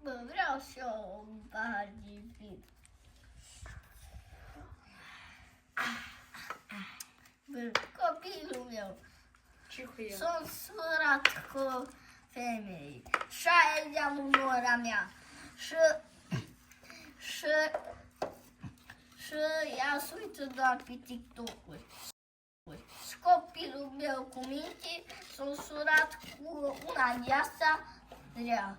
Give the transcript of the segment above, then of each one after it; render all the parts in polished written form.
Bă, vreau și eu un pahar de vin. Bă, copilul meu. Ce cu el? Sunt surat cu femei. Și aia e de-a mea. Și ea se uită doar pe TikTok-uri. Și copilul meu cu minte s-a surat cu una de asta rea.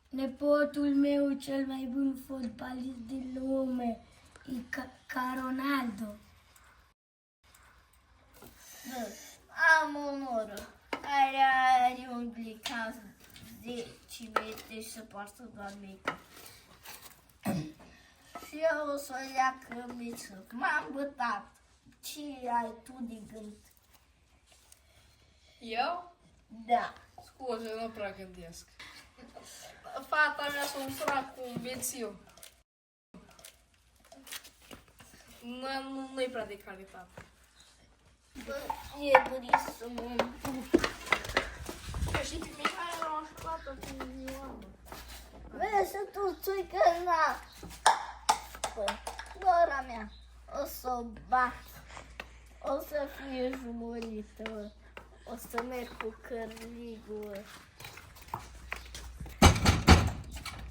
Nepotul meu, cel mai bun fotbalist din lume, e ca Ronaldo. Bă, am onorul. Are un glicat 10 metri și se poartă doar mică. Și eu o să o ia cămiță. M-am bătat. Ce ai tu de gând? Eu? Da. Scuze, nu prea gândesc. Fata mea s-a usurat cu un bețiu. Nu-i prea de calitate. Bă, e bărit să mă împup. Și pe mine era o școată cu Ioana. Vezi să tu țuică na. Bă, gora mea. O să o bat. O să fie jumurită, bă. O să merg cu cărligul.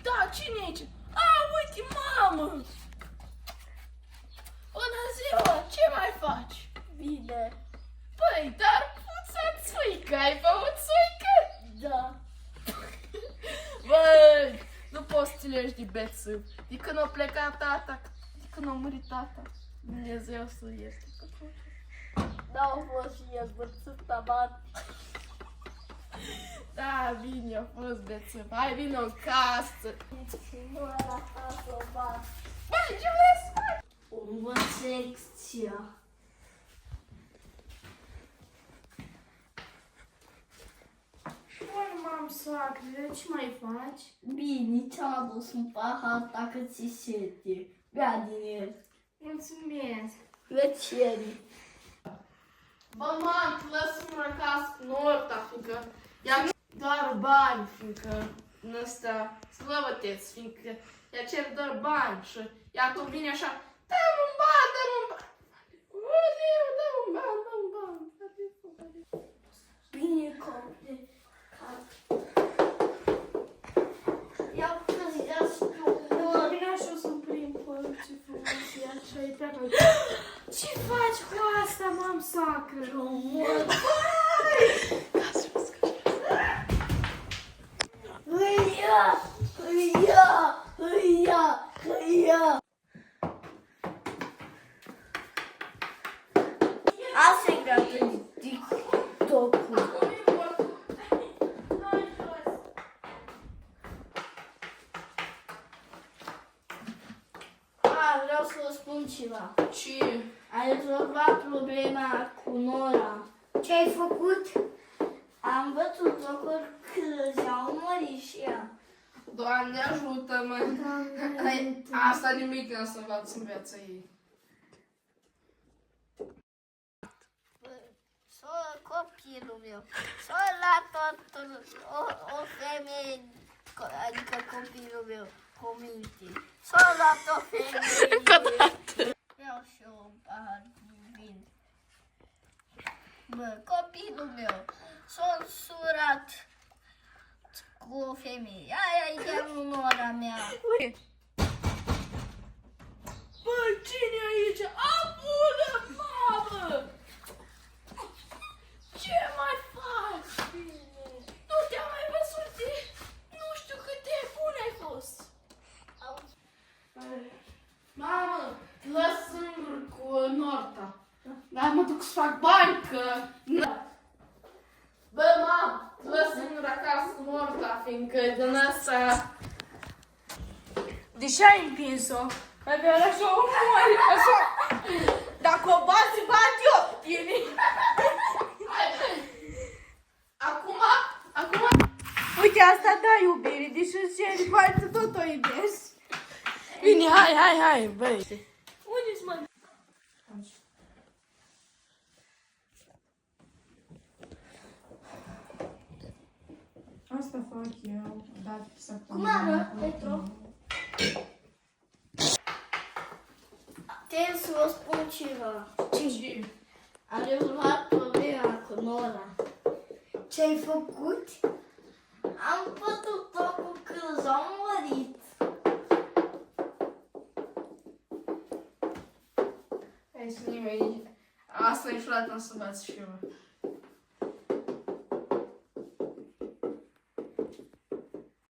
Da, cine e aici? A, uite, mamă! Bună ziua, ce mai faci? Bine. Păi, dar puța țuică, ai băut țuică? Da. Băi, nu poți să ți lești de bețâv. De când a plecat tata, de când a murit tata, Dumnezeu să este. N-au fost și el bățât taban. Da, bine, a fost bețâv. Hai, vino în casă. Nu era ca să o bat. Băi, ce vrei să faci? Homosexia. Băi, mam, sacre, ce mai faci? Bine, ți-am adus un pahar dacă ți sete. Bea din el. Mulțumesc. Plăcere. Bă, mam, lăsă-mă acasă cu Norta, fiindcă i-am doar bani, fiindcă în ăsta, slăvă-te-ți, fiindcă ea cer doar bani și ea tot vine așa, dă-mi un ban, dă-mi un ban. Uleu, dă-mi un ban, dă-mi un ban. Bine complicat. Ia crezi tu. Vine așa o să-mi prind părul, ce frumos e așa, e pe acolo. Ce faci cu asta, mam, sacră? Român. Ia. Asta e gata de TikTok-ul. Vreau să vă spun ceva. Ce? Ai rezolvat problema cu Nora. Ce ai făcut? Am văzut locuri câți au murit și ea. Doamne ajută-mă! Doamne, Asta nimic nu o să învață în viața ei. Copilul meu. S-a luat o femeie, adică copilul meu, cu minte. S-a luat o femeie. Vreau și eu un pahar de vin. Bă, copilul meu s-a însurat cu o femeie. Aia e de Nora mea. Bă, cine e aici? Abulă, mamă! Ce mai faci? Nu te-am mai văzut de... Nu știu cât de bun ai fost. Mamă, lăs singur cu Norta. Dar mă duc să fac bani, că... Bă, mamă, lăs singur acasă cu Norta, fiindcă din asta... De ce ai împins-o? Avea așa o moare, așa... Dacă o bați, bat eu, tine. Acum... Uite, asta da iubire, deși îți ceri bani, tot o iubesc. Bine, hai, băi. Unde-s mă? fac eu o dată pe Cum săptămână. arată, Petru? Trebuie să vă spun ceva. Ce? Am rezolvat problema cu Nora. Ce ai făcut? Am pătut-o cu cârz, am murit. Hai să nimeni. Asta niciodată nu o să bați și eu.